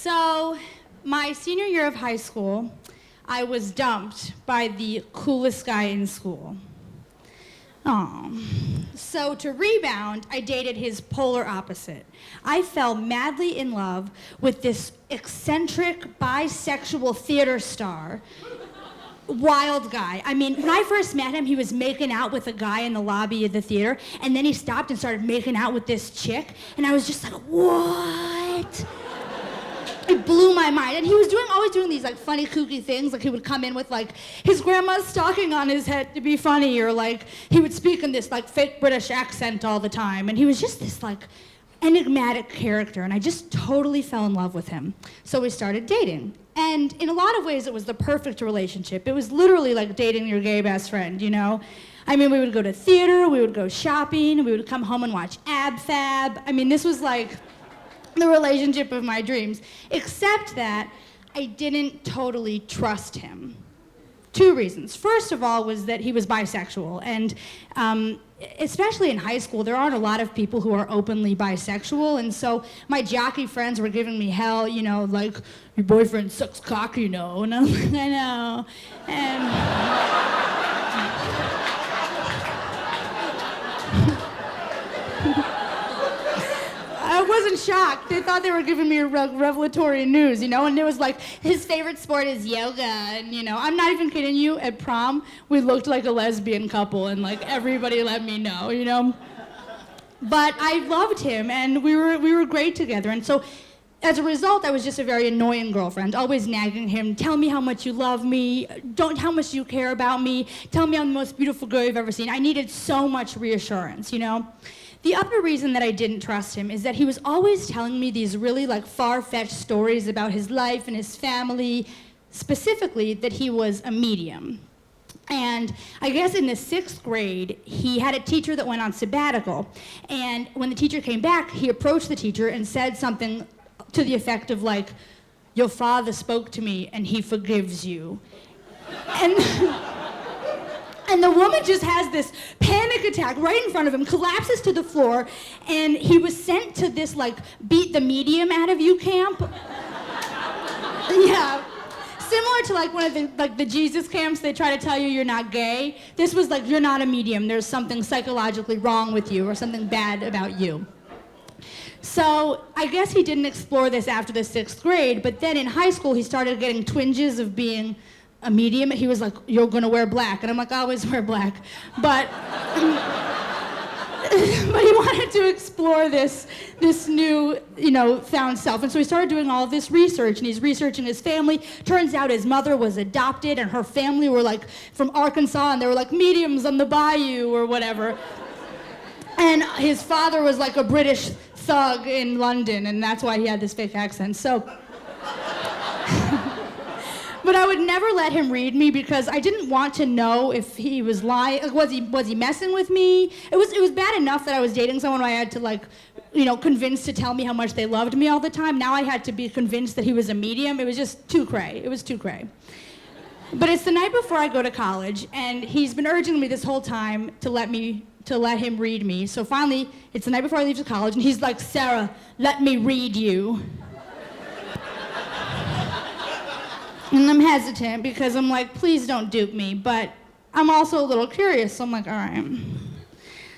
So, my senior year of high school, I was dumped by the coolest guy in school. So to rebound, I dated his polar opposite. I fell madly in love with this eccentric, bisexual theater star. Wild guy. I mean, when I first met him, he was making out with a guy in the lobby of the theater, and then he stopped and started making out with this chick, and I was just like, what? It blew my mind. And he was always doing these like funny, kooky things. Like he would come in with like his grandma's stocking on his head to be funny, or like he would speak in this like fake British accent all the time. And he was just this like enigmatic character, and I just totally fell in love with him. So we started dating. And in a lot of ways, it was the perfect relationship. It was literally like dating your gay best friend, you know? I mean, we would go to theater, we would go shopping, we would come home and watch Ab Fab. I mean, this was like the relationship of my dreams, except that I didn't totally trust him. 2 reasons. First of all was that he was bisexual, and especially in high school, there aren't a lot of people who are openly bisexual, and so my jockey friends were giving me hell, you know, like, your boyfriend sucks cock, you know, and I'm like, I know, and... I wasn't shocked. They thought they were giving me a revelatory news, you know, and it was like, his favorite sport is yoga, and, you know, I'm not even kidding you, at prom, we looked like a lesbian couple, and, like, everybody let me know, you know? But I loved him, and we were great together, and so, as a result, I was just a very annoying girlfriend, always nagging him, tell me how much you love me, how much you care about me, tell me I'm the most beautiful girl you've ever seen. I needed so much reassurance, you know? The other reason that I didn't trust him is that he was always telling me these really like far-fetched stories about his life and his family, specifically that he was a medium. And I guess in the 6th grade, he had a teacher that went on sabbatical. And when the teacher came back, he approached the teacher and said something to the effect of like, your father spoke to me and he forgives you. And the woman just has this panic attack right in front of him, collapses to the floor, and he was sent to this, like, beat the medium out of you camp. Yeah. Similar to, like, one of the Jesus camps, they try to tell you you're not gay. This was like, you're not a medium. There's something psychologically wrong with you or something bad about you. So I guess he didn't explore this after the 6th grade, but then in high school, he started getting twinges of being a medium. He was like, you're gonna wear black. And I'm like, I always wear black. But but he wanted to explore this new, you know, found self. And so he started doing all this research, and he's researching his family. Turns out his mother was adopted, and her family were like from Arkansas, and they were like mediums on the bayou or whatever. And his father was like a British thug in London, and that's why he had this fake accent. So but I would never let him read me because I didn't want to know if he was lying. Like, was he messing with me? It was bad enough that I was dating someone who I had to, like, you know, convince to tell me how much they loved me all the time. Now I had to be convinced that he was a medium. It was just too cray. It was too cray. But it's the night before I go to college, and he's been urging me this whole time to let him read me. So finally, it's the night before I leave to college, and he's like, Sarah, let me read you. And I'm hesitant because I'm like, please don't dupe me, but I'm also a little curious, so I'm like, all right.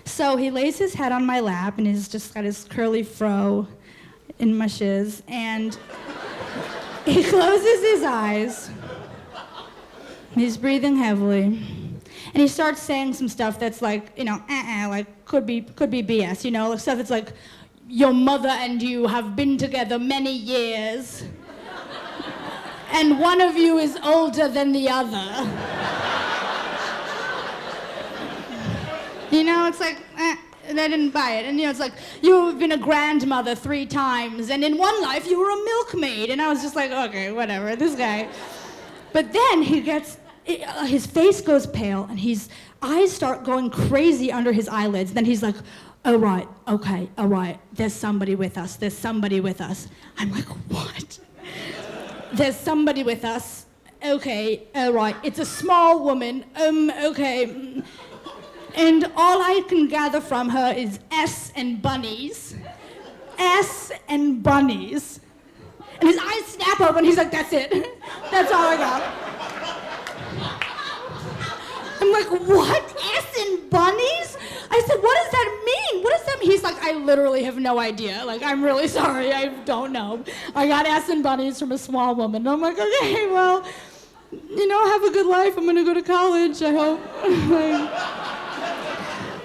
So he lays his head on my lap, and he's just got his curly fro in my shiz, and he closes his eyes. He's breathing heavily, and he starts saying some stuff that's like, you know, like could be BS, you know, like stuff that's like, your mother and you have been together many years. And one of you is older than the other. You know, it's like, and I didn't buy it. And, you know, it's like, you've been a grandmother 3 times, and in one life you were a milkmaid. And I was just like, okay, whatever, this guy. But then his face goes pale, and his eyes start going crazy under his eyelids. Then he's like, oh, right, okay, all right, there's somebody with us. I'm like, what? There's somebody with us. Okay, all right. It's a small woman. Okay. And all I can gather from her is S and bunnies. S and bunnies. And his eyes snap open. He's like, that's it. That's all I got. I'm like, what? S and bunnies? I said, what does that mean? What does that mean? He's like, I literally have no idea. Like, I'm really sorry. I don't know. I got S and bunnies from a small woman. And I'm like, okay, well, have a good life. I'm going to go to college, I hope.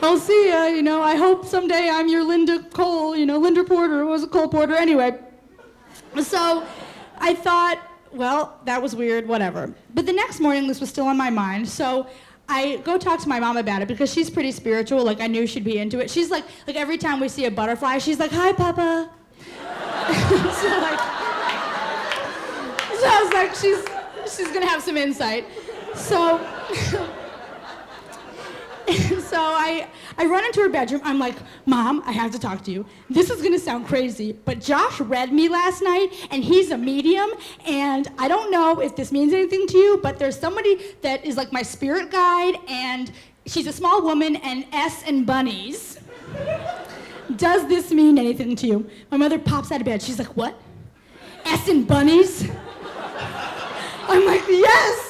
I'll see ya, I hope someday I'm your Linda Cole, Linda Porter, was it Cole Porter? Anyway. So I thought, well, that was weird, whatever. But the next morning, this was still on my mind, so I go talk to my mom about it because she's pretty spiritual. Like, I knew she'd be into it. She's like every time we see a butterfly, she's like, hi, Papa. So I was like, she's gonna have some insight. So I run into her bedroom. I'm like, Mom, I have to talk to you. This is gonna sound crazy, but Josh read me last night, and he's a medium, and I don't know if this means anything to you, but there's somebody that is like my spirit guide, and she's a small woman, and S and bunnies. Does this mean anything to you? My mother pops out of bed. She's like, what? S and bunnies? I'm like, yes.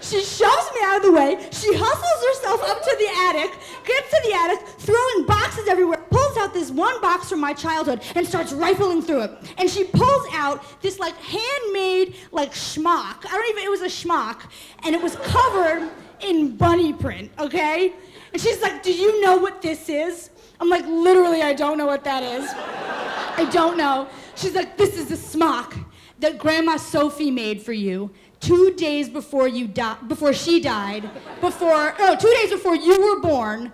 She shoves me out of the way. She hustles herself up to the attic, gets to the attic, throwing boxes everywhere, pulls out this one box from my childhood and starts rifling through it. And she pulls out this handmade schmuck. It was a schmuck, and it was covered in bunny print, okay? And she's like, do you know what this is? I'm like, literally, I don't know what that is. I don't know. She's like, this is a smock that Grandma Sophie made for you 2 days before she died, 2 days before you were born,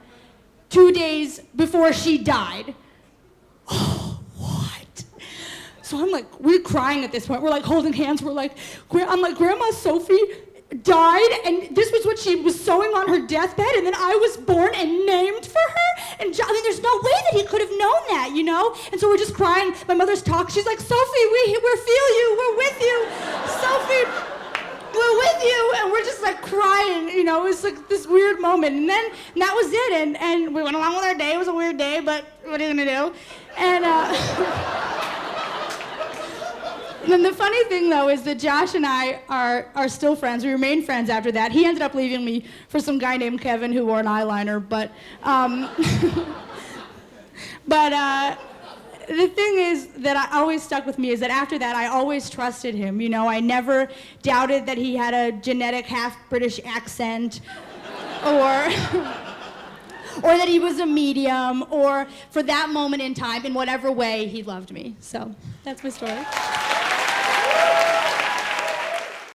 2 days before she died. Oh, what? So I'm like, we're crying at this point. We're holding hands. I'm like, Grandma Sophie died, and this was what she was sewing on her deathbed, and then I was born and named for her? And there's no way that he could have known that, And so we're just crying. My mother's talking. She's like, Sophie, we feel you. We're with you. Sophie, we're with you. And we're just crying, It was this weird moment. And then that was it. And we went along with our day. It was a weird day, but what are you going to do? And then the funny thing, though, is that Josh and I are still friends. We remained friends after that. He ended up leaving me for some guy named Kevin who wore an eyeliner, but the thing is that always stuck with me is that after that, I always trusted him. I never doubted that he had a genetic half-British accent or that he was a medium, or for that moment in time, in whatever way, he loved me. So that's my story.